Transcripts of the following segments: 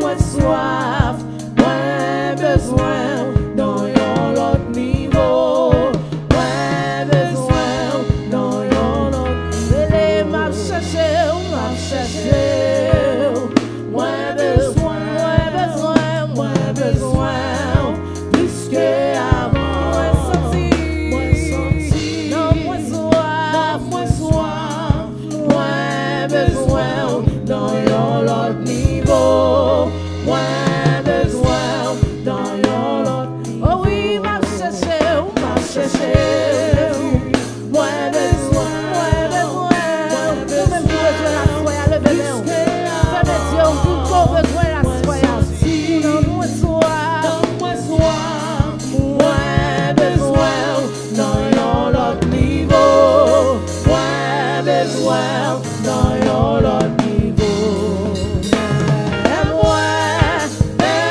mwen soif, mwen bezwen dans yon lot niveau. Mwen bezwen dans yon lot niveau. M'a cherché, m'a cherché. Mwen bezwen, mwen bezwen, mwen bezwen. Plus que avant. Mwen senti, non mwen soif, mwen soif. Mwen bezwen dans yon lot niveau. Mwen bezwen dans yon lot niveau. Oh oui, m'a cherché, m'a cherché. Mwen bezwen, mwen bezwen. Nous même nous besoin la soya, le bébé. Fais Dieu, tout qu'on besoin la soya. Non mwen soif, mwen soif. Mwen bezwen dans yon lot niveau. Mwen bezwen dans yon lot niveau.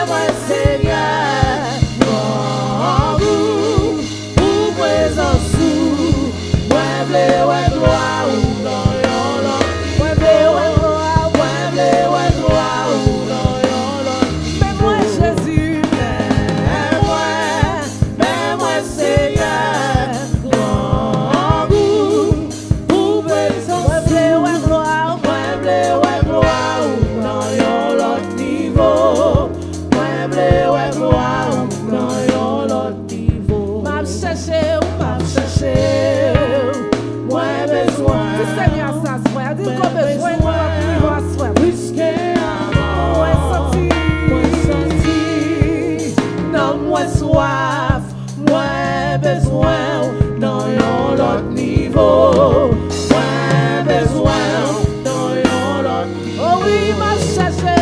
Mwen Seigneur, grand goût, pour présence sous. Mwen vle wè gloire ou dans yon lot. Mwen vle wè gloire, mwen vle wè gloire ou dans yon lot. Mais moi Jésus, mais moi Seigneur, grand goût, pour présence. Mwen vle wè gloire ou dans yon lot niveau. Mwen vle wè gloire ou dans yon lot niveau. M'a cherché, m'a cherché. Mwen bezwen. Dis Seigneur ça soir, dis qu'on besoin de notre niveau à soir. Plus que avant. Mwen senti. Non mwen soif, mwen bezwen dans yon lot niveau. Mwen bezwen dans yon lot niveau. Oh oui, m'a cherché.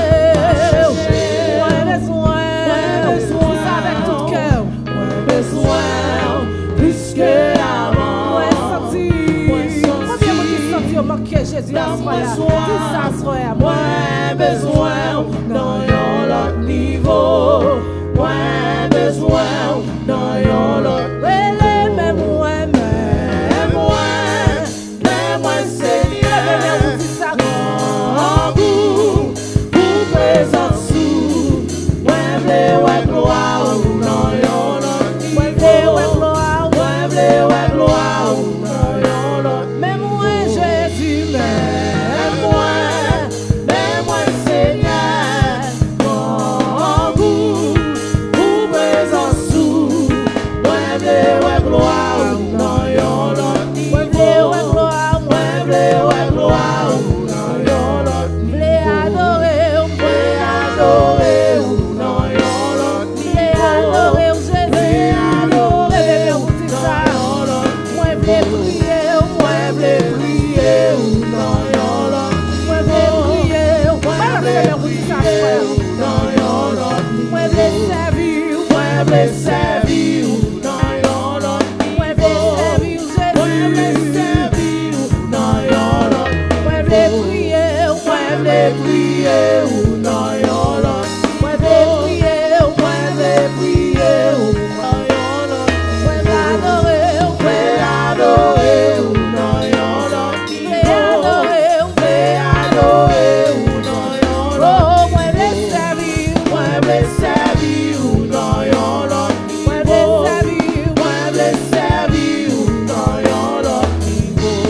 Mwen bezwen. Dis ça avec tout cœur. Mwen bezwen. Plus que avant. Mwen senti. Combien vous dites senti au manqué Jésus à soir? Dis ça soir. Mwen bezwen dans yon lot niveau. Mwen bezwen dans yon lot. Mais moi Seigneur, grand goût, pour présence sous. Mwen vle wè gloire ou dans yon lot. Mwen vle wè gloire, mwen vle wè gloire ou dans yon lot. Mais moi Jésus, mais moi Seigneur, grand goût, pour présence sous. Mwen vle wè gloire ou dans yon lot. Mwen vle wè gloire, mwen vle wè gloire ou dans yon lot. Vle adorer ou dans yon lot. Vle adorer ou Jésus. Vle adorer ou dans yon lot. Mwen vle prier ou dans yon lot. Mwen vle prier ou dans yon lot. Mwen vle servir ou dans yon lot. Mwen vle servir ou Jésus. Dans yon lot. Mwen vle prier ou dans yon lot. Mwen vle prier ou dans yon lot. Mwen vle adorer ou dans yon lot. Mwen vle adorer ou dans yon lot. Mwen vle servir ou dans yon lot. Mwen vle servir ou dans yon lot niveau.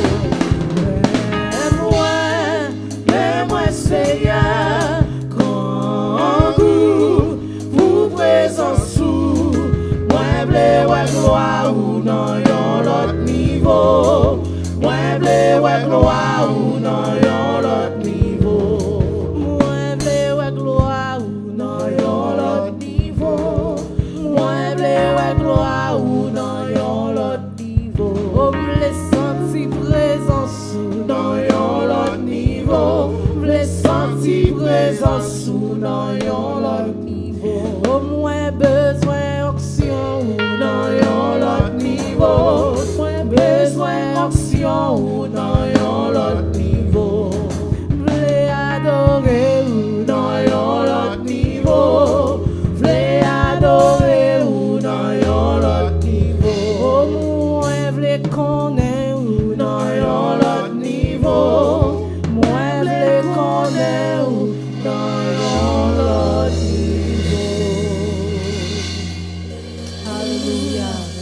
Mais moi Seigneur, grand goût, pour présence sous. Mwen vle wè gloire ou dans yon lot niveau. Mwen vle wè gloire ou dans yon lot niveau. Mwen vle wè gloire ou dans yon lot niveau. Mwen vle wè gloire ou dans yon lot niveau. Oh, vle senti présence dans yon lot niveau. Vle senti présence dans yon lot niveau. Oh, mwen bezwen onction dans yon lot niveau. Mwen bezwen onction dans yon lot niveau. Vle adorer dans yon lot niveau. Vle adorer dans yon lot niveau. Oh, mwen vle connaître dans yon lot niveau. Mwen vle connaître dans yon lot Alléluia.